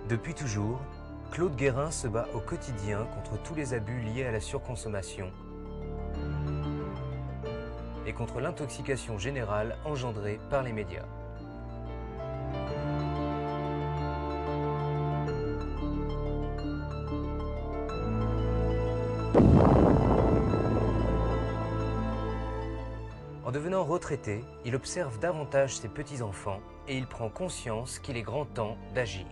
Depuis toujours, Claude Guérin se bat au quotidien contre tous les abus liés à la surconsommation et contre l'intoxication générale engendrée par les médias. En devenant retraité, il observe davantage ses petits-enfants et il prend conscience qu'il est grand temps d'agir.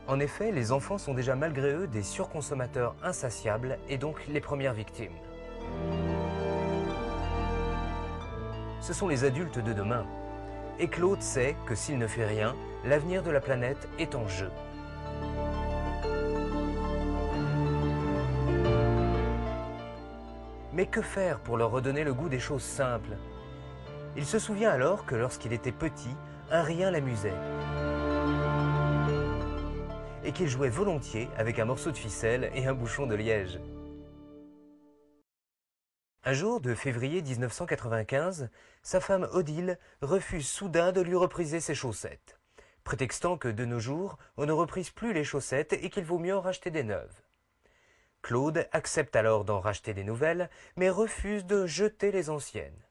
En effet, les enfants sont déjà malgré eux des surconsommateurs insatiables et donc les premières victimes. Ce sont les adultes de demain. Et Claude sait que s'il ne fait rien, l'avenir de la planète est en jeu. Mais que faire pour leur redonner le goût des choses simples? Il se souvient alors que lorsqu'il était petit, un rien l'amusait. Et qu'il jouait volontiers avec un morceau de ficelle et un bouchon de liège. Un jour de février 1995, sa femme Odile refuse soudain de lui repriser ses chaussettes, prétextant que de nos jours, on ne reprise plus les chaussettes et qu'il vaut mieux en racheter des neuves. Claude accepte alors d'en racheter des nouvelles, mais refuse de jeter les anciennes.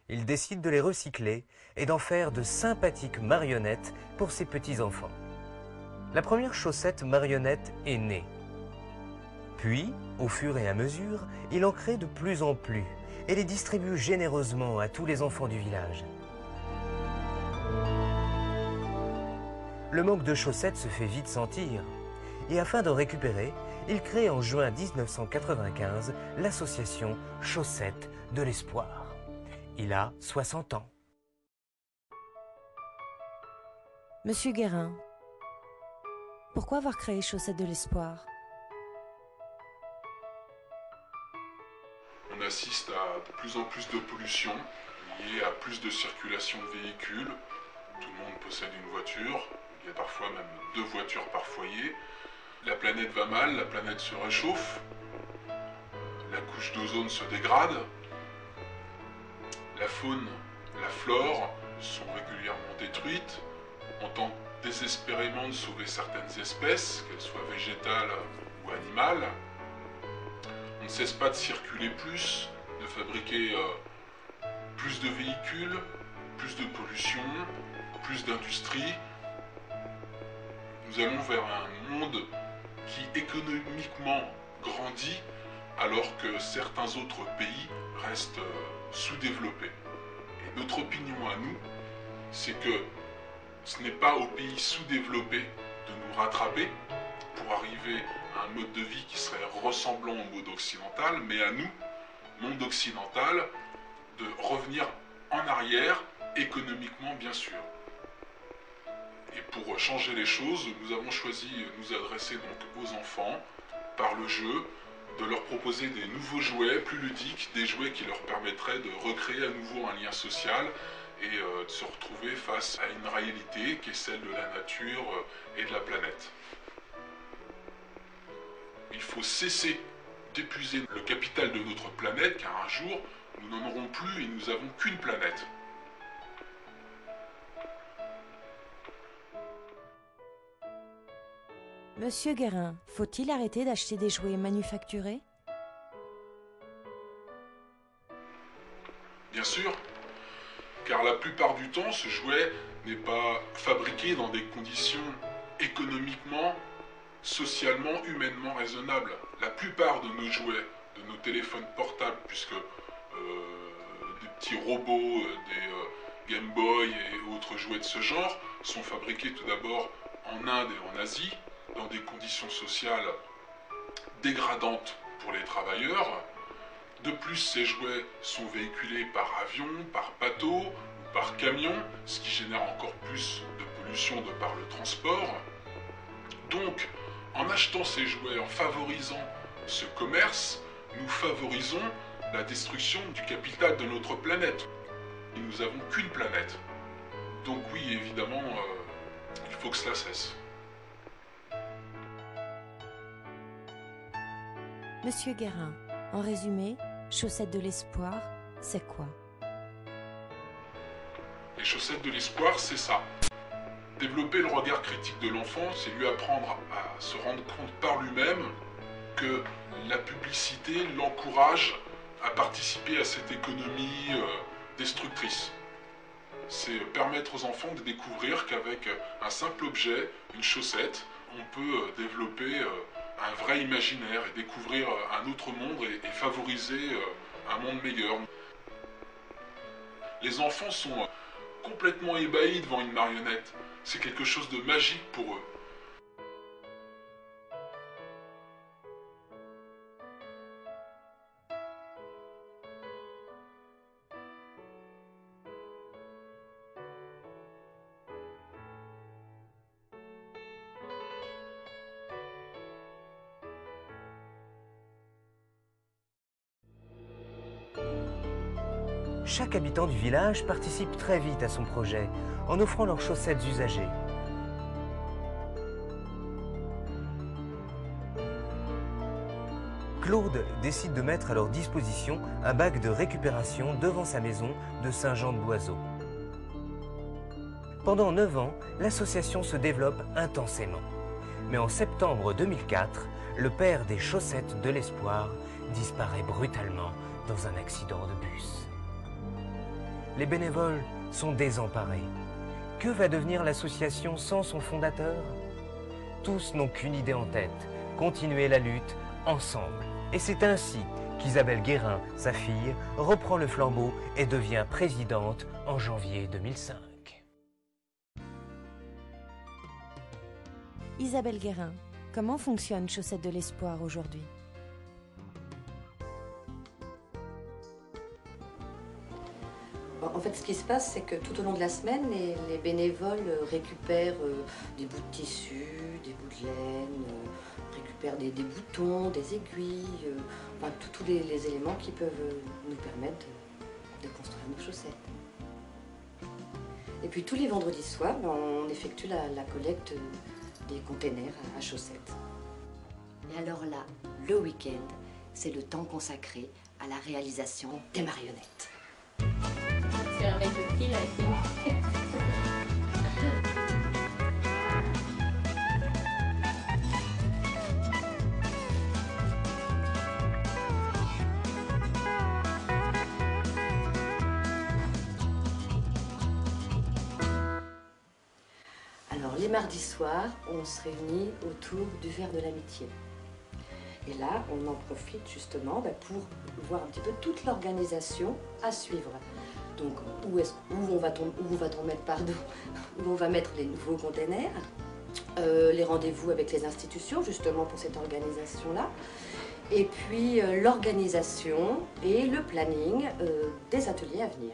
Il décide de les recycler et d'en faire de sympathiques marionnettes pour ses petits-enfants. La première chaussette marionnette est née. Puis, au fur et à mesure, il en crée de plus en plus et les distribue généreusement à tous les enfants du village. Le manque de chaussettes se fait vite sentir et afin d'en récupérer, il crée en juin 1995 l'association Chaussettes de l'Espoir. Il a 60 ans. Monsieur Guérin, pourquoi avoir créé Chaussettes de l'Espoir? On assiste à de plus en plus de pollution liée à plus de circulation de véhicules. Tout le monde possède une voiture, il y a parfois même 2 voitures par foyer. La planète va mal, la planète se réchauffe, la couche d'ozone se dégrade, la faune, la flore sont régulièrement détruites. On tente désespérément de sauver certaines espèces, qu'elles soient végétales ou animales. On ne cesse pas de circuler plus, de fabriquer plus de véhicules, plus de pollution, plus d'industrie. Nous allons vers un monde qui économiquement grandit alors que certains autres pays restent sous-développés. Et notre opinion à nous, c'est que ce n'est pas aux pays sous-développés de nous rattraper pour arriver à un mode de vie qui serait ressemblant au mode occidental, mais à nous, monde occidental, de revenir en arrière, économiquement bien sûr. Et pour changer les choses, nous avons choisi de nous adresser donc aux enfants par le jeu, de leur proposer des nouveaux jouets plus ludiques, des jouets qui leur permettraient de recréer à nouveau un lien social et de se retrouver face à une réalité qui est celle de la nature et de la planète. Il faut cesser d'épuiser le capital de notre planète, car un jour, nous n'en aurons plus et nous n'avons qu'une planète. Monsieur Guérin, faut-il arrêter d'acheter des jouets manufacturés? Bien sûr, car la plupart du temps, ce jouet n'est pas fabriqué dans des conditions économiquement, socialement, humainement raisonnables. La plupart de nos jouets, de nos téléphones portables, puisque des petits robots, des Game Boy et autres jouets de ce genre, sont fabriqués tout d'abord en Inde et en Asie, dans des conditions sociales dégradantes pour les travailleurs. De plus, ces jouets sont véhiculés par avion, par bateau ou par camion, ce qui génère encore plus de pollution de par le transport. Donc, en achetant ces jouets, en favorisant ce commerce, nous favorisons la destruction du capital de notre planète. Et nous n'avons qu'une planète. Donc oui, évidemment, il faut que cela cesse. Monsieur Guérin, en résumé, Chaussettes de l'Espoir, c'est quoi? Les chaussettes de l'espoir, c'est ça. Développer le regard critique de l'enfant, c'est lui apprendre à se rendre compte par lui-même que la publicité l'encourage à participer à cette économie destructrice. C'est permettre aux enfants de découvrir qu'avec un simple objet, une chaussette, on peut développer un vrai imaginaire et découvrir un autre monde et favoriser un monde meilleur. Les enfants sont complètement ébahis devant une marionnette. C'est quelque chose de magique pour eux. Chaque habitant du village participe très vite à son projet, en offrant leurs chaussettes usagées. Claude décide de mettre à leur disposition un bac de récupération devant sa maison de Saint-Jean-de-Boiseau. Pendant 9 ans, l'association se développe intensément. Mais en septembre 2004, le père des chaussettes de l'Espoir disparaît brutalement dans un accident de bus. Les bénévoles sont désemparés. Que va devenir l'association sans son fondateur? Tous n'ont qu'une idée en tête, continuer la lutte ensemble. Et c'est ainsi qu'Isabelle Guérin, sa fille, reprend le flambeau et devient présidente en janvier 2005. Isabelle Guérin, comment fonctionne Chaussettes de l'Espoir aujourd'hui? En fait, ce qui se passe, c'est que tout au long de la semaine, les bénévoles récupèrent des bouts de tissu, des bouts de laine, récupèrent des boutons, des aiguilles, enfin, tous les éléments qui peuvent nous permettre de construire nos chaussettes. Et puis tous les vendredis soirs, on effectue la collecte des containers à chaussettes. Et alors là, le week-end, c'est le temps consacré à la réalisation des marionnettes. Avec le fil, avec les... Alors les mardis soirs, on se réunit autour du verre de l'amitié. Et là, on en profite justement pour voir un petit peu toute l'organisation à suivre. Donc, où on va mettre les nouveaux containers, les rendez-vous avec les institutions, justement pour cette organisation-là, et puis l'organisation et le planning des ateliers à venir.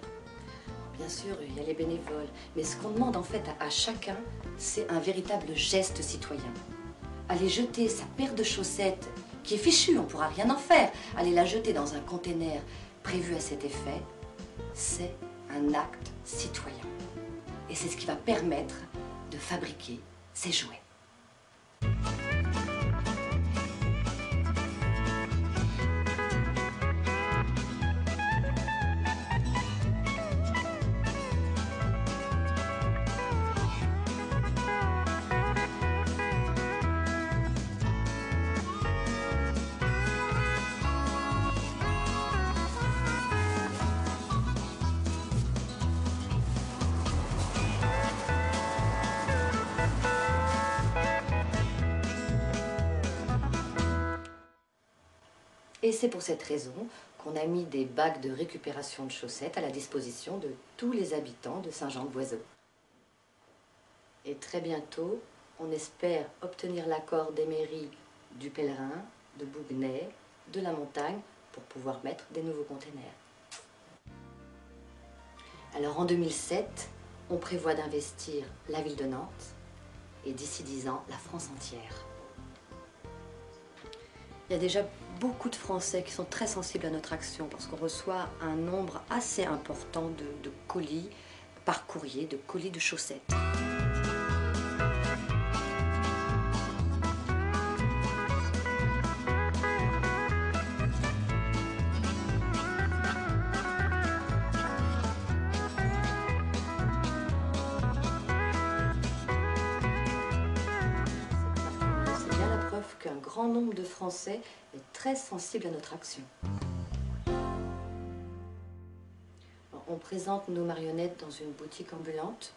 Bien sûr, il y a les bénévoles, mais ce qu'on demande en fait à chacun, c'est un véritable geste citoyen. Aller jeter sa paire de chaussettes, qui est fichue, on ne pourra rien en faire, aller la jeter dans un container prévu à cet effet, c'est un acte citoyen. Et c'est ce qui va permettre de fabriquer ces jouets. Et c'est pour cette raison qu'on a mis des bacs de récupération de chaussettes à la disposition de tous les habitants de Saint-Jean-de-Boiseau. Et très bientôt, on espère obtenir l'accord des mairies du Pèlerin, de Bouguenais, de la Montagne, pour pouvoir mettre des nouveaux containers. Alors en 2007, on prévoit d'investir la ville de Nantes et d'ici 10 ans, la France entière. Il y a déjà beaucoup de Français qui sont très sensibles à notre action parce qu'on reçoit un nombre assez important de colis par courrier, de colis de chaussettes. grand nombre de Français est très sensible à notre action. On présente nos marionnettes dans une boutique ambulante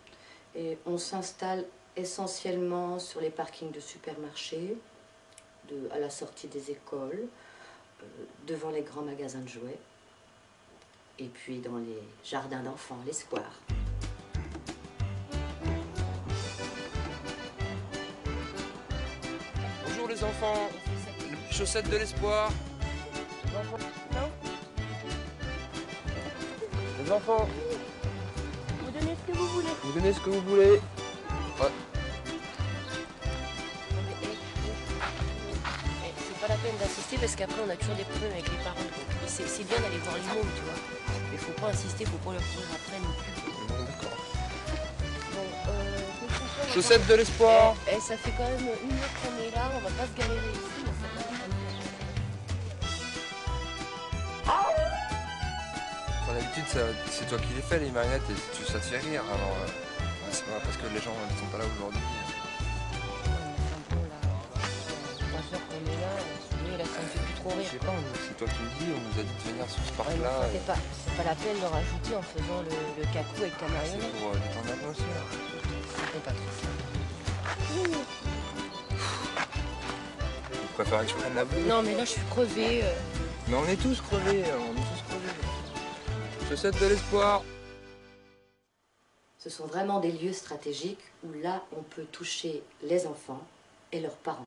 et on s'installe essentiellement sur les parkings de supermarchés, à la sortie des écoles, devant les grands magasins de jouets et puis dans les jardins d'enfants, les squares. Bonjour les enfants, chaussettes de l'espoir. Les enfants, Vous donnez ce que vous voulez. vous donnez ce que vous voulez. Ouais. C'est pas la peine d'insister parce qu'après on a toujours des problèmes avec les parents. Donc c'est bien d'aller voir les mômes, tu vois. Mais faut pas insister, faut pas leur courir après non plus. Bon, d'accord. Bon, qu'est-ce qu'on fait, Chaussettes de l'espoir. ça fait quand même 1 heure qu'on est là, on va pas se galérer ici. Mais ça va pas. Enfin, d'habitude, c'est toi qui les fais, les marionnettes, et ça te fait rire. Alors, c'est pas parce que les gens ne sont pas là aujourd'hui. Bon, là, 3 heures qu'on est là, là, ça me fait plus trop Je rire. sais pas, c'est toi qui me dis, on nous a dit de venir sur ce Ouais, mais parc-là. c'est pas la peine de rajouter en faisant le cacou avec ta C'est marionnette. pour détendre l'atmosphère. C'est pas trop ça. Je préfère que je prenne la bleue. Non, mais là, je suis crevée. Mais on est tous crevés, Chaussettes de l'espoir. Ce sont vraiment des lieux stratégiques où là, on peut toucher les enfants et leurs parents.